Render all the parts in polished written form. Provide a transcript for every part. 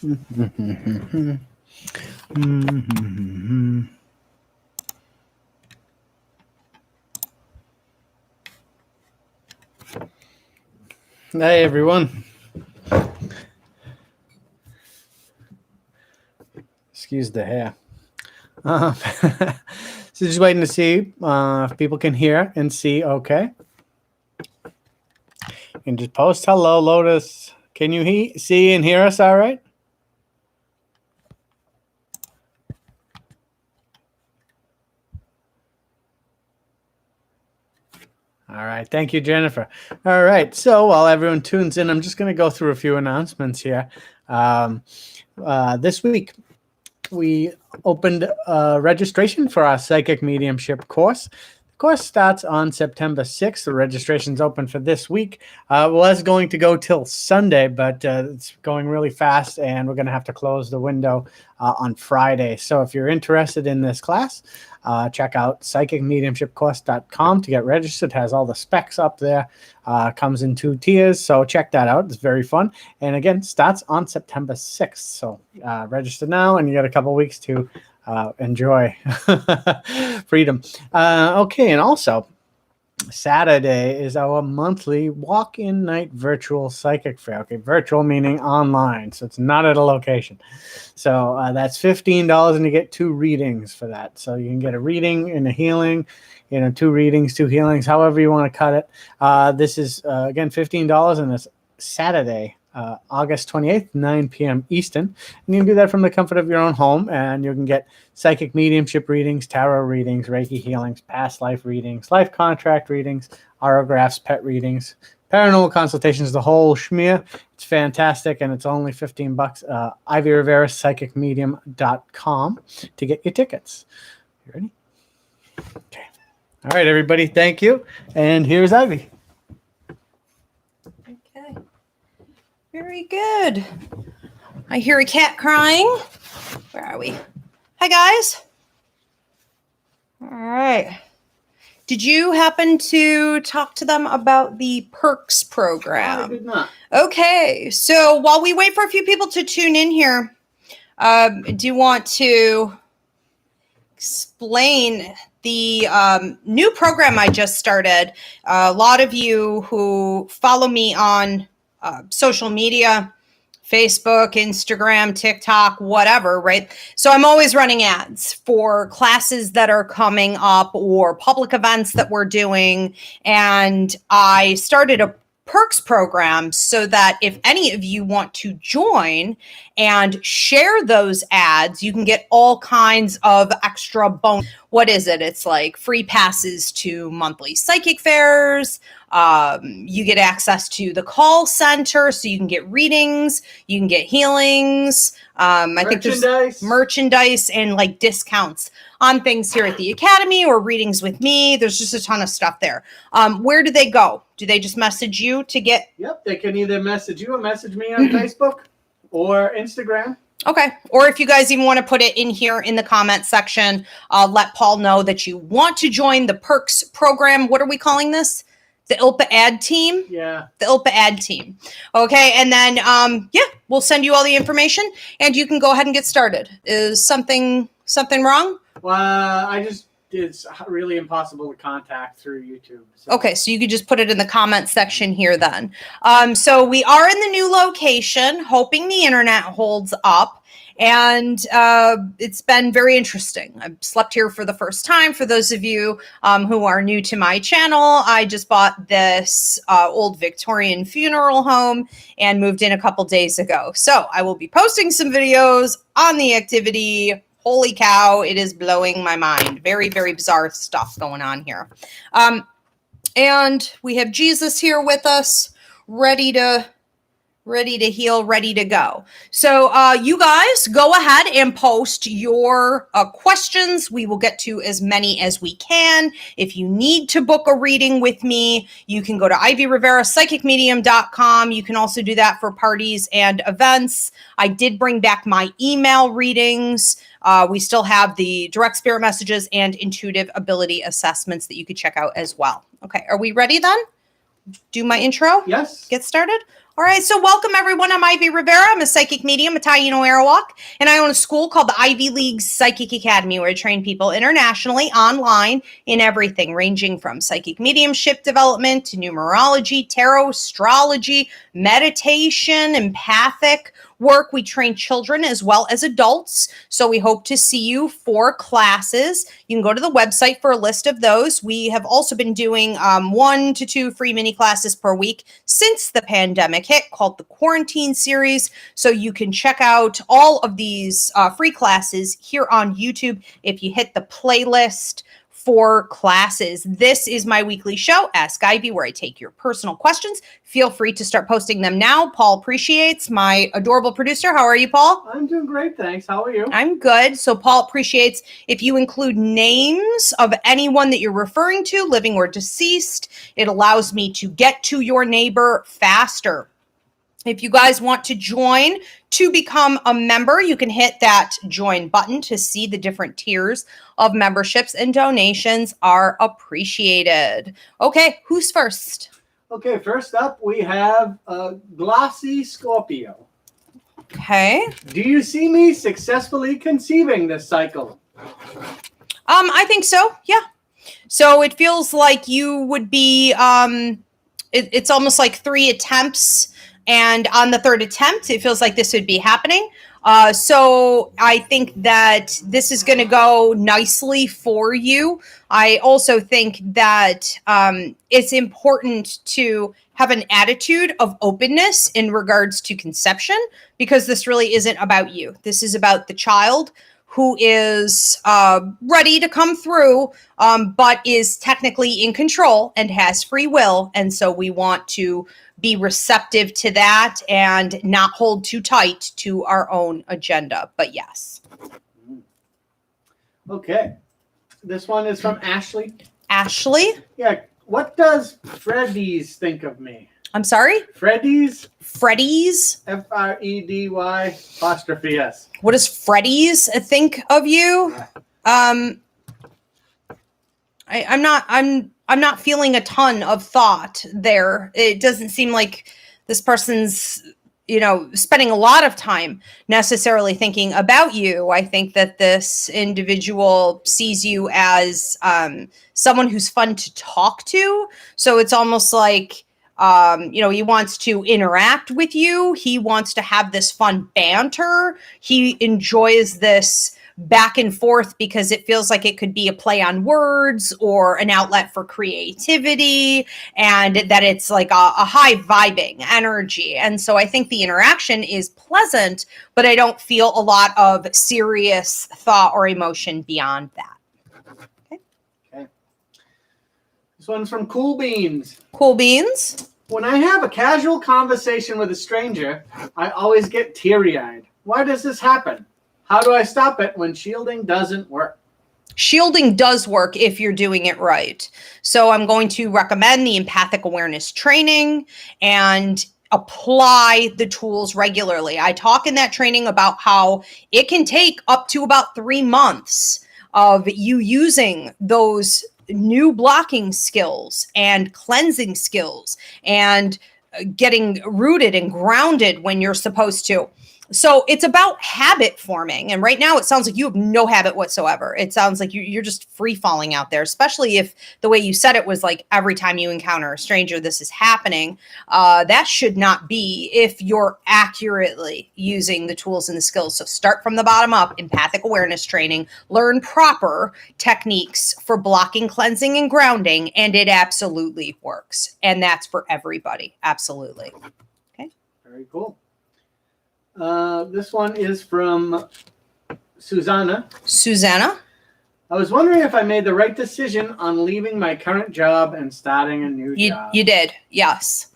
Hey, everyone. Excuse the hair. So just waiting to see if people can hear and see okay. And just post hello, Lotus. Can you see and hear us all right? All right. Thank you, Jennifer. All right. So while everyone tunes in, I'm just going to go through a few announcements here. This week, we opened registration for our psychic mediumship course. The course starts on September 6th. The registration's open for this week. Was going to go till Sunday, but it's going really fast, and we're going to have to close the window on Friday. So if you're interested in this class, check out psychicmediumshipcourse.com to get registered. It has all the specs up there. Comes in 2 tiers, so check that out. It's very fun. And again, starts on September 6th. So register now, and you got a couple weeks to enjoy freedom. Okay, and also Saturday is our monthly walk-in night virtual psychic fair. Okay, virtual meaning online, so it's not at a location. So that's $15, and you get 2 readings for that. So you can get a reading and a healing, 2 readings, 2 healings, however you want to cut it. This is again $15, and it's Saturday, August 28th, 9 p.m. Eastern. And you can do that from the comfort of your own home, and you can get psychic mediumship readings, tarot readings, Reiki healings, past life readings, life contract readings, autographs, pet readings, paranormal consultations, the whole schmear. It's fantastic, and it's only $15. Ivy Rivera, psychicmedium.com to get your tickets. You ready? Okay. All right, everybody. Thank you. And here's Ivy. Okay. Very good. I hear a cat crying. Where are we? Hi, guys. All right. Did you happen to talk to them about the Perks program? I did not. Okay. So while we wait for a few people to tune in here, do you want to explain the new program I just started? A lot of you who follow me on social media, Facebook, Instagram, TikTok, whatever, right? So I'm always running ads for classes that are coming up or public events that we're doing. And I started a Perks program so that if any of you want to join and share those ads, you can get all kinds of extra bonus. What is it? It's like free passes to monthly psychic fairs. You get access to the call center, so you can get readings, you can get healings. I think there's merchandise and like discounts on things here at the Academy or readings with me. There's just a ton of stuff there. Where do they go? Do they just message you to get? Yep, they can either message you or message me on Facebook or Instagram. Okay. Or if you guys even want to put it in here in the comment section, let Paul know that you want to join the Perks program. What are we calling this? The ILPA ad team? Yeah. The ILPA ad team. Okay. And then, we'll send you all the information and you can go ahead and get started. Is something wrong? Well, it's really impossible to contact through YouTube. So. Okay, so you could just put it in the comment section here then. So we are in the new location, hoping the internet holds up. And it's been very interesting. I've slept here for the first time. For those of you who are new to my channel, I just bought this old Victorian funeral home and moved in a couple days ago. So I will be posting some videos on the activity. Holy cow, it is blowing my mind. Very, very bizarre stuff going on here. And we have Jesus here with us, ready to heal, ready to go. So you guys go ahead and post your questions. We will get to as many as we can. If you need to book a reading with me, you can go to Ivy Rivera, psychicmedium.com. You can also do that for parties and events. I did bring back my email readings. We still have the direct spirit messages and intuitive ability assessments that you could check out as well. Okay, are we ready then? do my intro? Yes. Get started? All right, so welcome everyone. I'm Ivy Rivera. I'm a psychic medium, a Taino Arawak, and I own a school called the Ivy League Psychic Academy where I train people internationally, online, in everything ranging from psychic mediumship development to numerology, tarot, astrology, meditation, empathic work. We train children as well as adults, so we hope to see you for classes. You can go to the website for a list of those. We have also been doing 1 to 2 free mini classes per week since the pandemic hit, called the Quarantine Series. So you can check out all of these free classes here on YouTube if you hit the playlist for classes. This is my weekly show, Ask Ivy, where I take your personal questions. Feel free to start posting them now. Paul appreciates, my adorable producer. How are you, Paul? I'm doing great, thanks. How are you? I'm good. So Paul appreciates if you include names of anyone that you're referring to, living or deceased. It allows me to get to your neighbor faster. If you guys want to join to become a member, you can hit that join button to see the different tiers of memberships, and donations are appreciated. Okay, who's first? Okay, first up we have Glossy Scorpio. Okay. Do you see me successfully conceiving this cycle? I think so. Yeah. So it feels like you would be, it's almost like 3 attempts. And on the 3rd attempt, it feels like this would be happening. So I think that this is going to go nicely for you. I also think that it's important to have an attitude of openness in regards to conception, because this really isn't about you. This is about the child who is ready to come through, but is technically in control and has free will. And so we want to be receptive to that and not hold too tight to our own agenda. But yes. Okay. This one is from Ashley. Ashley? Yeah. What does Freddy's think of me? I'm sorry? Freddy's? Freddy's? Fredy''S. What does Freddy's think of you? I'm not feeling a ton of thought there. It doesn't seem like this person's, spending a lot of time necessarily thinking about you. I think that this individual sees you as someone who's fun to talk to. So it's almost like, he wants to interact with you. He wants to have this fun banter. He enjoys this back and forth because it feels like it could be a play on words or an outlet for creativity, and that it's like a high vibing energy. And so I think the interaction is pleasant, but I don't feel a lot of serious thought or emotion beyond that. Okay. This one's from Cool Beans. Cool Beans. When I have a casual conversation with a stranger, I always get teary-eyed. Why does this happen? How do I stop it when shielding doesn't work? Shielding does work if you're doing it right. So I'm going to recommend the empathic awareness training and apply the tools regularly. I talk in that training about how it can take up to about 3 months of you using those new blocking skills and cleansing skills and getting rooted and grounded when you're supposed to. So it's about habit forming. And right now it sounds like you have no habit whatsoever. It sounds like you're just free falling out there, especially if the way you said it was like every time you encounter a stranger, this is happening. That should not be if you're accurately using the tools and the skills. So start from the bottom up, empathic awareness training, learn proper techniques for blocking, cleansing, and grounding. And it absolutely works. And that's for everybody. Absolutely. Okay. Very cool. This one is from Susanna. Susanna? I was wondering if I made the right decision on leaving my current job and starting a new job. You did, yes.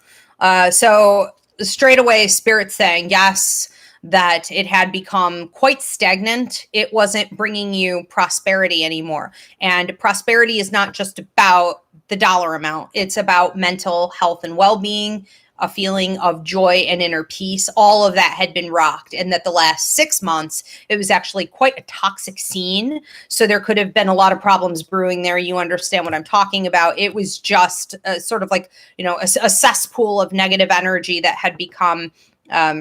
So straight away, Spirit's saying yes, that it had become quite stagnant. It wasn't bringing you prosperity anymore. And prosperity is not just about the dollar amount. It's about mental health and well-being, a feeling of joy and inner peace. All of that had been rocked, and that the last 6 months, it was actually quite a toxic scene. So there could have been a lot of problems brewing there. You understand what I'm talking about. It was just sort of like, a cesspool of negative energy that had become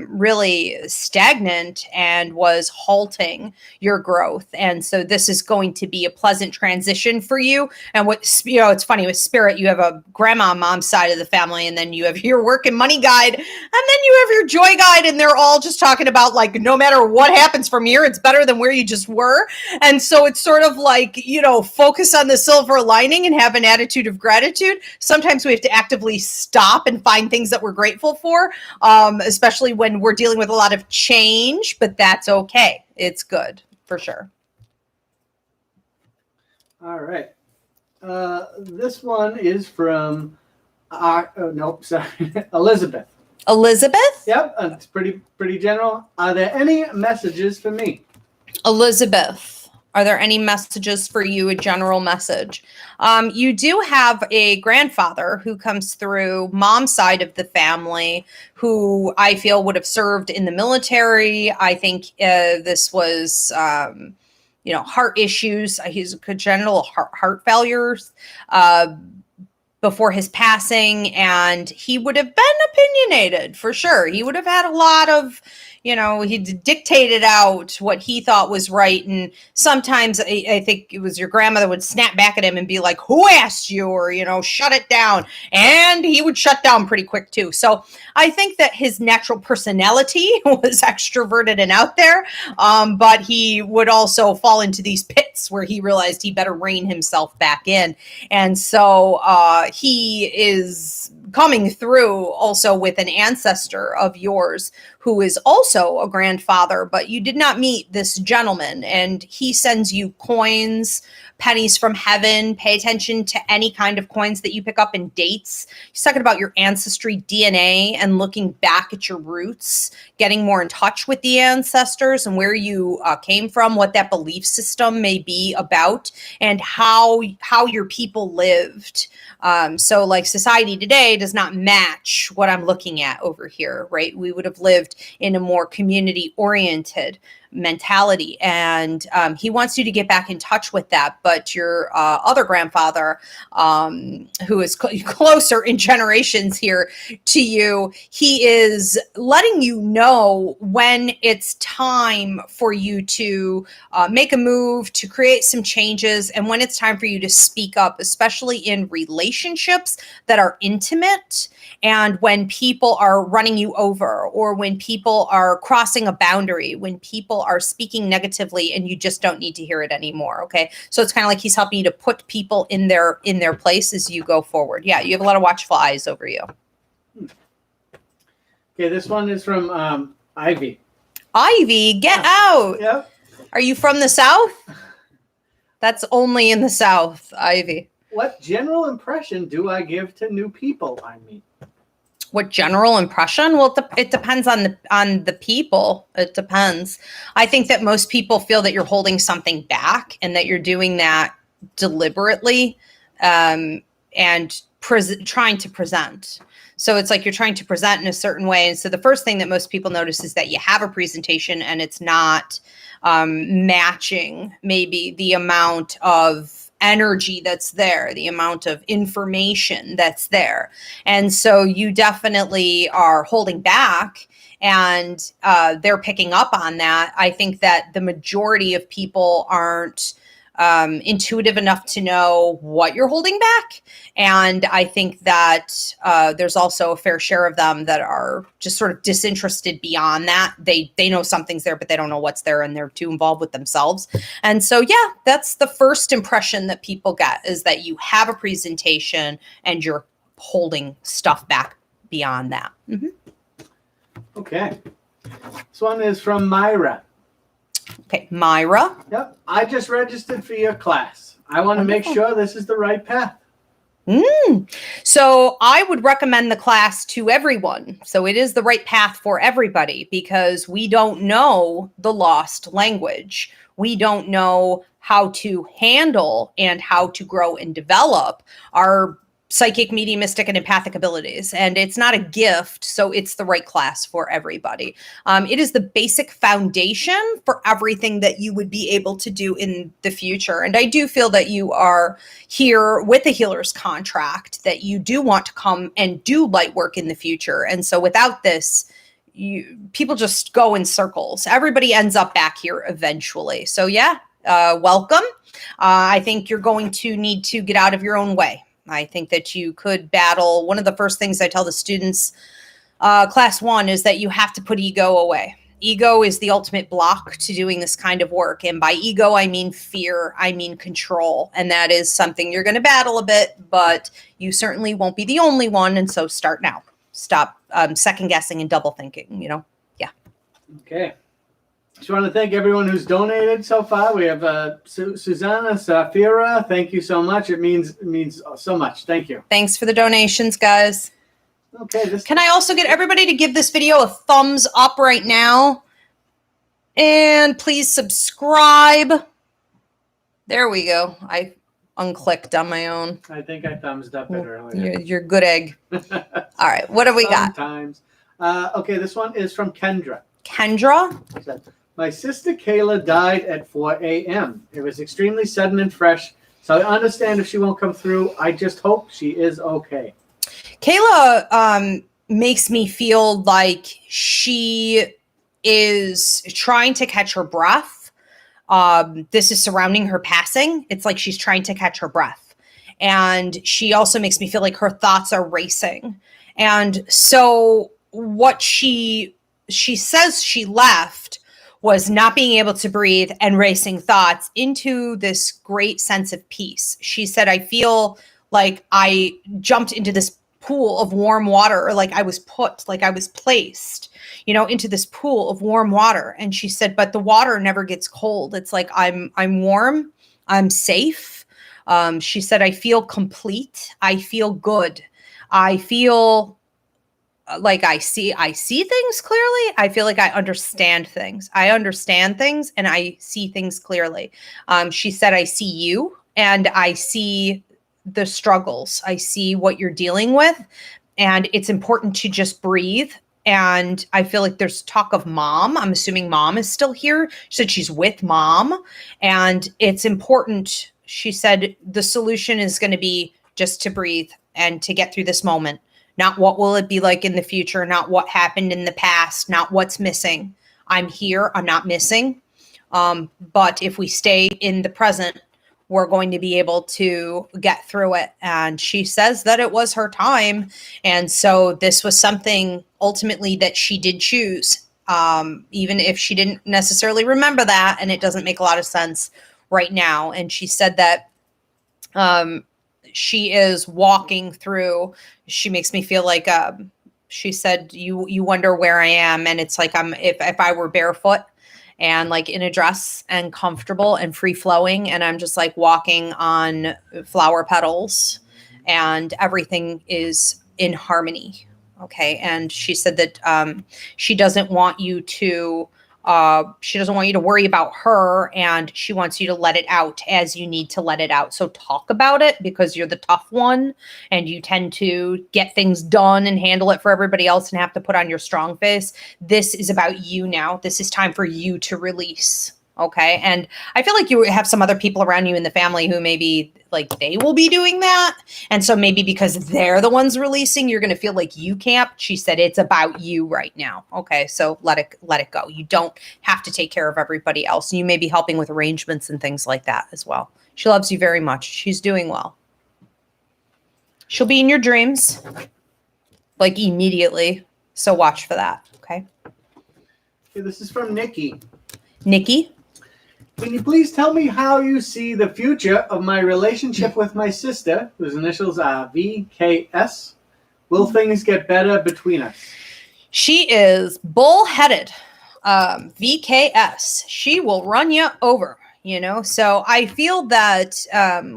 really stagnant and was halting your growth. And so this is going to be a pleasant transition for you. And it's funny with Spirit, you have a grandma mom's side of the family, and then you have your work and money guide, and then you have your joy guide, and they're all just talking about like, no matter what happens from here, it's better than where you just were. And so it's sort of like, focus on the silver lining and have an attitude of gratitude. Sometimes we have to actively stop and find things that we're grateful for, especially when we're dealing with a lot of change, but that's okay. It's good for sure. All right. This one is from, Elizabeth. Elizabeth? Yep, it's pretty general. Are there any messages for me? Elizabeth, are there any messages for you? A general message. You do have a grandfather who comes through mom's side of the family who I feel would have served in the military. I think this was, heart issues. He's congenital heart failures before his passing, and he would have been opinionated for sure. He would have had a lot of, he dictated out what he thought was right. And sometimes I think it was your grandmother would snap back at him and be like, who asked you? Or, shut it down. And he would shut down pretty quick too. So I think that his natural personality was extroverted and out there. But he would also fall into these pits where he realized he better rein himself back in. And so he is coming through also with an ancestor of yours who is also a grandfather, but you did not meet this gentleman, and he sends you coins, pennies from heaven. Pay attention to any kind of coins that you pick up and dates. He's talking about your ancestry DNA and looking back at your roots, getting more in touch with the ancestors and where you came from, what that belief system may be about, and how your people lived. So like society today does not match what I'm looking at over here, right? We would have lived in a more community-oriented mentality. And he wants you to get back in touch with that. But your other grandfather, who is closer in generations here to you, he is letting you know when it's time for you to make a move, to create some changes, and when it's time for you to speak up, especially in relationships that are intimate, and when people are running you over, or when people are crossing a boundary, when people are speaking negatively and you just don't need to hear it anymore. Okay. So it's kind of like he's helping you to put people in their place as you go forward. Yeah. You have a lot of watchful eyes over you. Okay. This one is from Ivy. Ivy, get out. Yep. Are you from the South? That's only in the South, Ivy. What general impression do I give to new people I meet? What general impression? Well, it depends on the people. It depends. I think that most people feel that you're holding something back and that you're doing that deliberately and trying to present. So it's like you're trying to present in a certain way. And so the first thing that most people notice is that you have a presentation and it's not matching maybe the amount of energy that's there, the amount of information that's there. And so you definitely are holding back, and they're picking up on that. I think that the majority of people aren't intuitive enough to know what you're holding back. And I think that there's also a fair share of them that are just sort of disinterested beyond that. They know something's there, but they don't know what's there, and they're too involved with themselves. And so, yeah, that's the first impression that people get, is that you have a presentation and you're holding stuff back beyond that. Mm-hmm. Okay. This one is from Myra. Okay, Myra. Yep. I just registered for your class. I want to make sure this is the right path. So I would recommend the class to everyone. So it is the right path for everybody, because we don't know the lost language. We don't know how to handle and how to grow and develop our psychic, mediumistic, and empathic abilities. And it's not a gift, so it's the right class for everybody. It is the basic foundation for everything that you would be able to do in the future. And I do feel that you are here with a healer's contract, that you do want to come and do light work in the future. And so without this, people just go in circles. Everybody ends up back here eventually. So yeah, welcome. I think you're going to need to get out of your own way. I think that you could battle. One of the first things I tell the students, class 1, is that you have to put ego away. Ego is the ultimate block to doing this kind of work. And by ego, I mean fear, I mean control. And that is something you're going to battle a bit, but you certainly won't be the only one. And so start now. Stop second guessing and double thinking, Yeah. Okay. Just want to thank everyone who's donated so far. We have Susanna Safira. Thank you so much. It means so much. Thank you. Thanks for the donations, guys. Okay. Can I also get everybody to give this video a thumbs up right now? And please subscribe. There we go. I unclicked on my own. I think I thumbsed up it earlier. You're a good egg. All right. What do we got? Sometimes. Okay. This one is from Kendra. Kendra? My sister Kayla died at 4 a.m. It was extremely sudden and fresh, so I understand if she won't come through. I just hope she is okay. Kayla makes me feel like she is trying to catch her breath. This is surrounding her passing. It's like she's trying to catch her breath. And she also makes me feel like her thoughts are racing. And so what she says she left was not being able to breathe and racing thoughts into this great sense of peace. She said, I feel like I jumped into this pool of warm water, or like I was placed, into this pool of warm water. And she said, but the water never gets cold. It's like, I'm warm, I'm safe. She said, I feel complete. I feel good. I feel like I see things clearly. I feel like I understand things. I understand things and I see things clearly. She said, I see you and I see the struggles. I see what you're dealing with, and it's important to just breathe. And I feel like there's talk of mom. I'm assuming mom is still here. She said she's with mom, and it's important. She said the solution is going to be just to breathe and to get through this moment. Not what will it be like in the future, not what happened in the past, not what's missing. I'm here, I'm not missing. But if we stay in the present, we're going to be able to get through it. And she says that it was her time. And so this was something ultimately that she did choose, even if she didn't necessarily remember that. And it doesn't make a lot of sense right now. And she said that she is walking through. She makes me feel like, she said, you wonder where I am. And it's like, if I were barefoot and like in a dress and comfortable and free flowing, and I'm just like walking on flower petals and everything is in harmony. Okay. And she said that, she doesn't want you to worry about her, and she wants you to let it out as you need to let it out. So talk about it, because you're the tough one and you tend to get things done and handle it for everybody else and have to put on your strong face. This is about you now. This is time for you to release. Okay. And I feel like you have some other people around you in the family who maybe like they will be doing that. And so maybe because they're the ones releasing, you're going to feel like you can't. She said, it's about you right now. Okay. So let it go. You don't have to take care of everybody else. You may be helping with arrangements and things like that as well. She loves you very much. She's doing well. She'll be in your dreams like immediately. So watch for that. Okay. Okay, this is from Nikki. Nikki. Can you please tell me how you see the future of my relationship with my sister, whose initials are VKS? Will things get better between us? She is bullheaded. VKS. She will run you over, So I feel that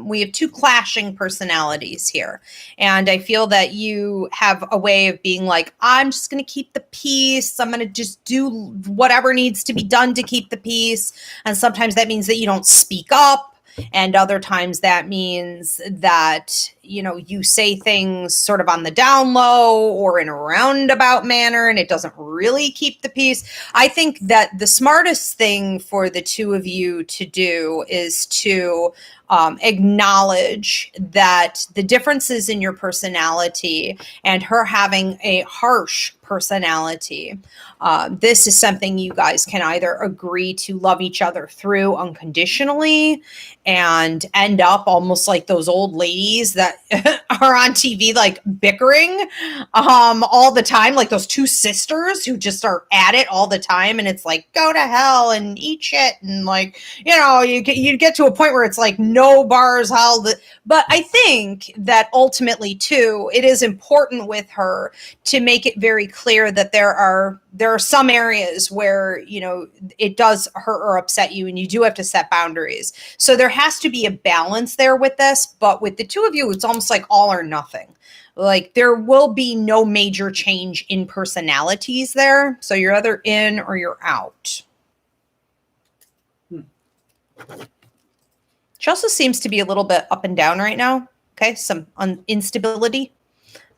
we have two clashing personalities here. And I feel that you have a way of being like, I'm just going to keep the peace. I'm going to just do whatever needs to be done to keep the peace. And sometimes that means that you don't speak up. And other times that means that, you know, you say things sort of on the down low or in a roundabout manner, and it doesn't really keep the peace. I think that the smartest thing for the two of you to do is to acknowledge that the differences in your personality and her having a harsh personality, this is something you guys can either agree to love each other through unconditionally and end up almost like those old ladies that are on TV, like bickering all the time, like those two sisters who just are at it all the time. And it's like, go to hell and eat shit. And like, you know, you get to a point where it's like no bars held. But I think that ultimately too, it is important with her to make it very clear that there are some areas where, you know, it does hurt or upset you and you do have to set boundaries. So there has to be a balance there with this, but with the two of you, it's almost like all or nothing. Like there will be no major change in personalities there. So you're either in or you're out. She also seems to be a little bit up and down right now. Okay. Some instability.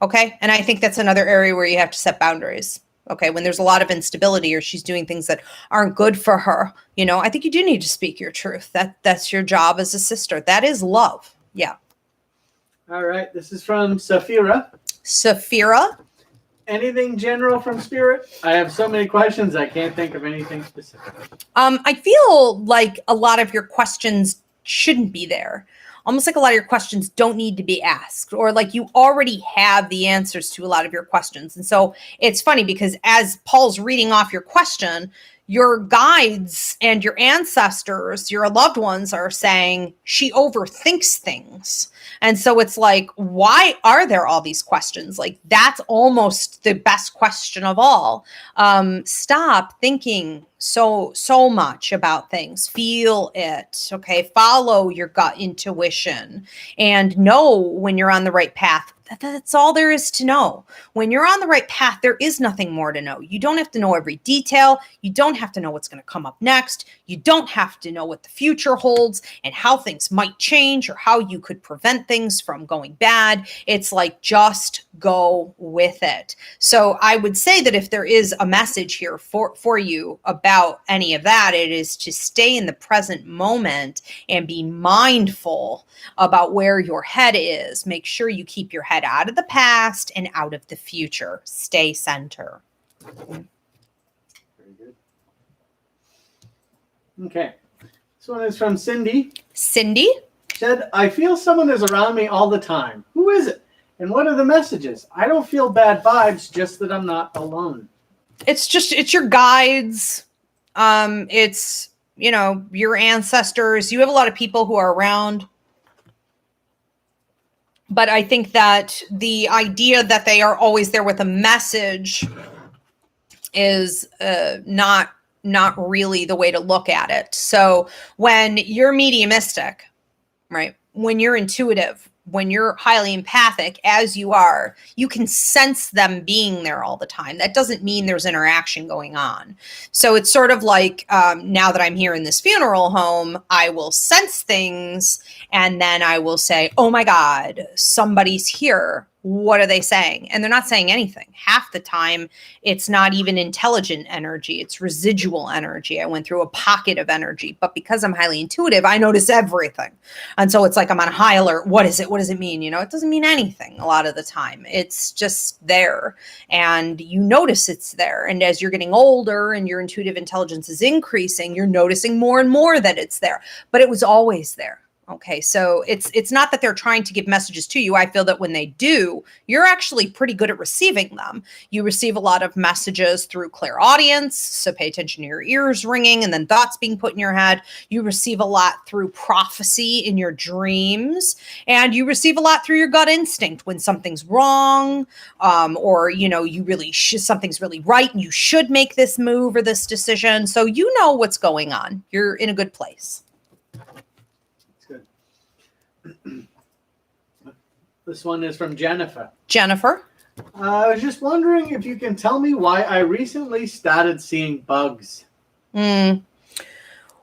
Okay. And I think that's another area where you have to set boundaries. Okay. When there's a lot of instability or she's doing things that aren't good for her, you know, I think you do need to speak your truth. That's your job as a sister. That is love. Yeah. All right. This is from Safira. Safira. Anything general from Spirit? I have so many questions. I can't think of anything specific. I feel like a lot of your questions shouldn't be there. Almost like a lot of your questions don't need to be asked, or like you already have the answers to a lot of your questions. And so it's funny because as Paul's reading off your question, your guides and your ancestors, your loved ones are saying she overthinks things. And so it's like, why are there all these questions? Like that's almost the best question of all. Stop thinking so much about things. Feel it. Okay. Follow your gut intuition and know when you're on the right path. That's all there is to know. When you're on the right path, there is nothing more to know. You don't have to know every detail. You don't have to know what's going to come up next. You don't have to know what the future holds and how things might change or how you could prevent things from going bad. It's like, just go with it. So I would say that if there is a message here for you about any of that, it is to stay in the present moment and be mindful about where your head is. Make sure you keep your head out of the past and out of the future. Stay center. Very good. Okay. This one is from Cindy. Cindy? Said, I feel someone is around me all the time. Who is it? And what are the messages? I don't feel bad vibes, just that I'm not alone. It's your guides. It's, you know, your ancestors. You have a lot of people who are around. But I think that the idea that they are always there with a message is not really the way to look at it. So when you're mediumistic, right? When you're intuitive, when you're highly empathic, as you are, you can sense them being there all the time. That doesn't mean there's interaction going on. So it's sort of like now that I'm here in this funeral home, I will sense things and then I will say, oh my God, somebody's here. What are they saying? And they're not saying anything. Half the time, it's not even intelligent energy. It's residual energy. I went through a pocket of energy, but because I'm highly intuitive, I notice everything. And so it's like I'm on high alert. What is it? What does it mean? You know, it doesn't mean anything a lot of the time. It's just there and you notice it's there. And as you're getting older and your intuitive intelligence is increasing, you're noticing more and more that it's there, but it was always there. Okay, so it's not that they're trying to give messages to you. I feel that when they do, you're actually pretty good at receiving them. You receive a lot of messages through clairaudience, so pay attention to your ears ringing and then thoughts being put in your head. You receive a lot through prophecy in your dreams, and you receive a lot through your gut instinct when something's wrong, or you know you really something's really right and you should make this move or this decision. So you know what's going on. You're in a good place. This one is from Jennifer. Jennifer? I was just wondering if you can tell me why I recently started seeing bugs.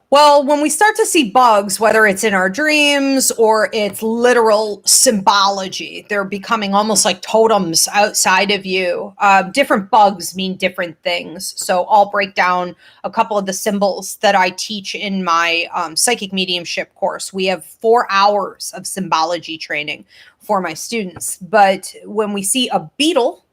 Well, when we start to see bugs, whether it's in our dreams or it's literal symbology, they're becoming almost like totems outside of you. Different bugs mean different things. So I'll break down a couple of the symbols that I teach in my psychic mediumship course. We have 4 hours of symbology training for my students. But when we see a beetle,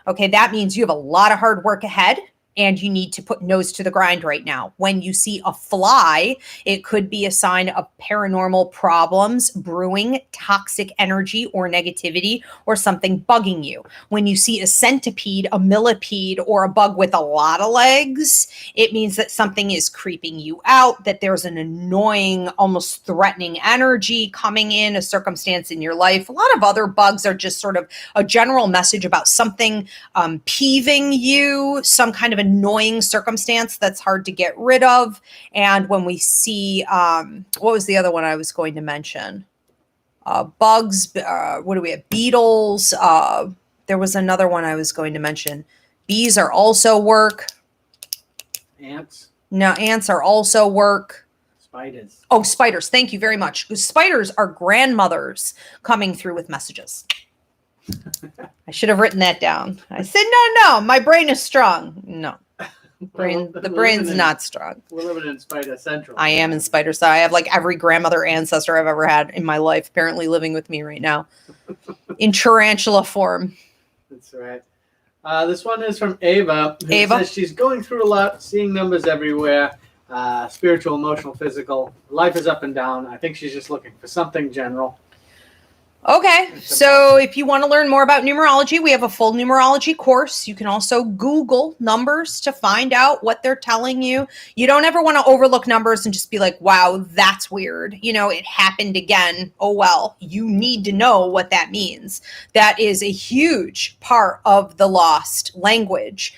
okay, that means you have a lot of hard work ahead and you need to put nose to the grind right now. When you see a fly, it could be a sign of paranormal problems brewing, toxic energy or negativity, or something bugging you. When you see a centipede, a millipede, or a bug with a lot of legs, it means that something is creeping you out, that there's an annoying, almost threatening energy coming in, a circumstance in your life. A lot of other bugs are just sort of a general message about something peeving you, some kind of annoying circumstance that's hard to get rid of. And when we see, what was the other one I was going to mention? Bugs, what do we have? Beetles. There was another one I was going to mention. Bees are also work. Ants. No, ants are also work. Spiders. Oh, spiders. Thank you very much. Spiders are grandmothers coming through with messages. I should have written that down. I said, no, my brain is strong. No, the brain's not strong. We're living in Spider Central. I am in Spider. So I have like every grandmother ancestor I've ever had in my life apparently living with me right now in tarantula form. That's right. This one is from Ava. Who says she's going through a lot, seeing numbers everywhere, spiritual, emotional, physical. Life is up and down. I think she's just looking for something general. Okay, so if you want to learn more about numerology, we have a full numerology course. You can also Google numbers to find out what they're telling you. You don't ever want to overlook numbers and just be like, wow, that's weird. You know, it happened again. Oh, well, you need to know what that means. That is a huge part of the lost language.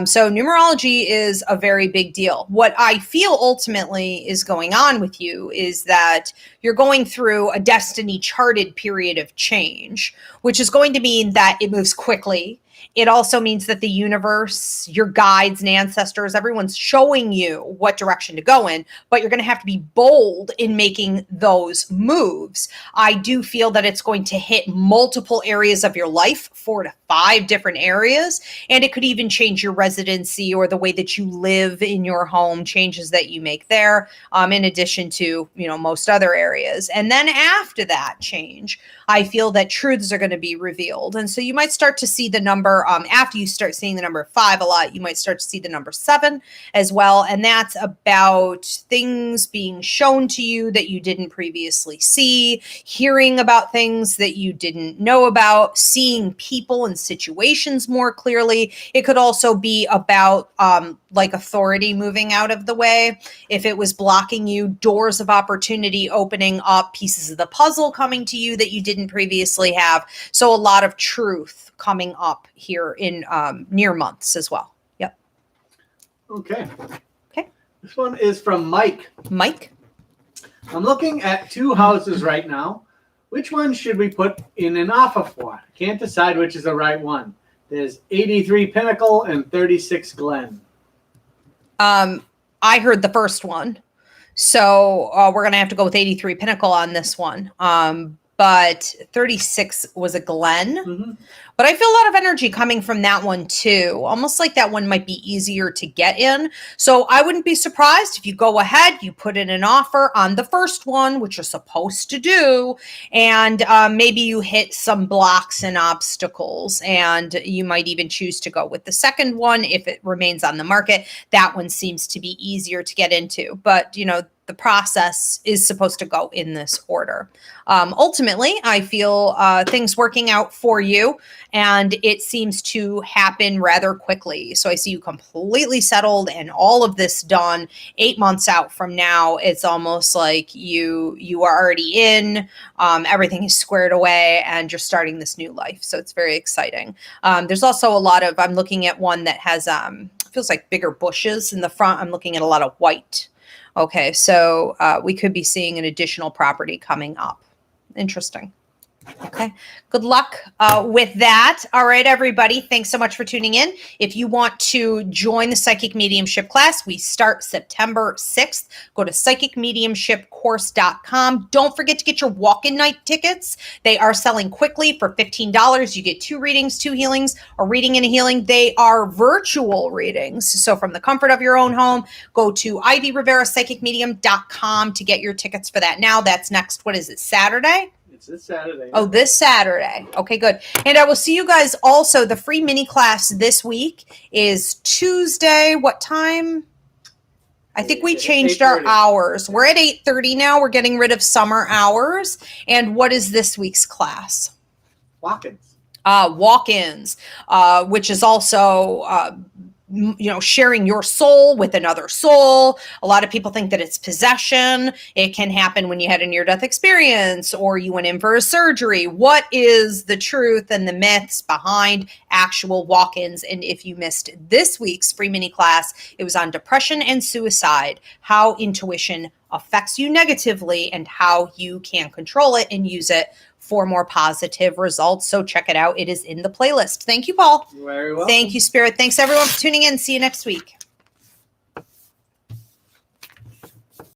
So numerology is a very big deal. What I feel ultimately is going on with you is that you're going through a destiny charted period of change, which is going to mean that it moves quickly. It also means that the universe, your guides and ancestors, everyone's showing you what direction to go in, but you're going to have to be bold in making those moves. I do feel that it's going to hit multiple areas of your life, 4 to 5 different areas, and it could even change your residency or the way that you live in your home, changes that you make there, in addition to, most other areas. And then after that change, I feel that truths are going to be revealed. And so you might start to see the number, after you start seeing the number 5 a lot, you might start to see the number 7 as well. And that's about things being shown to you that you didn't previously see, hearing about things that you didn't know about, seeing people and situations more clearly. It could also be about like authority moving out of the way. If it was blocking you, doors of opportunity opening up, pieces of the puzzle coming to you that you didn't previously have. So a lot of truth coming up here in near months as well. Yep. Okay. Okay. This one is from Mike. Mike? I'm looking at 2 houses right now. Which one should we put in an offer for? Can't decide which is the right one. There's 83 Pinnacle and 36 Glen. I heard the first one. So we're going to have to go with 83 Pinnacle on this one. But 36 was a Glen. Mm-hmm. But I feel a lot of energy coming from that one too. Almost like that one might be easier to get in. So I wouldn't be surprised if you go ahead, you put in an offer on the first one, which you're supposed to do. And maybe you hit some blocks and obstacles. And you might even choose to go with the second one if it remains on the market. That one seems to be easier to get into. But, the process is supposed to go in this order. Ultimately, I feel things working out for you, and it seems to happen rather quickly. So I see you completely settled and all of this done 8 months out from now. It's almost like you are already in, everything is squared away, and you're starting this new life. So it's very exciting. There's also a lot of, I'm looking at one that has, feels like bigger bushes in the front. I'm looking at a lot of white. Okay, so we could be seeing an additional property coming up. Interesting. Okay. Good luck with that. All right, everybody. Thanks so much for tuning in. If you want to join the Psychic Mediumship class, we start September 6th. Go to psychicmediumshipcourse.com. Don't forget to get your walk-in night tickets. They are selling quickly for $15. You get 2 readings, 2 healings, a reading and a healing. They are virtual readings. So from the comfort of your own home, go to IvyRiveraPsychicMedium.com to get your tickets for that. Now that's next, what is it, Saturday? It's this Saturday. Oh, this Saturday. Okay, good. And I will see you guys also. The free mini class this week is Tuesday. What time? I think we changed our 8:30. hours. We're at 8:30 now. We're getting rid of summer hours. And what is this week's class? Walk-ins. Walk-ins, which is also sharing your soul with another soul. A lot of people think that it's possession. It can happen when you had a near-death experience or you went in for a surgery. What is the truth and the myths behind actual walk-ins? And if you missed this week's free mini class, it was on depression and suicide, how intuition affects you negatively and how you can control it and use it for more positive results. So check it out. It is in the playlist. Thank you, Paul. You're very welcome. Thank you, Spirit. Thanks, everyone, for tuning in. See you next week.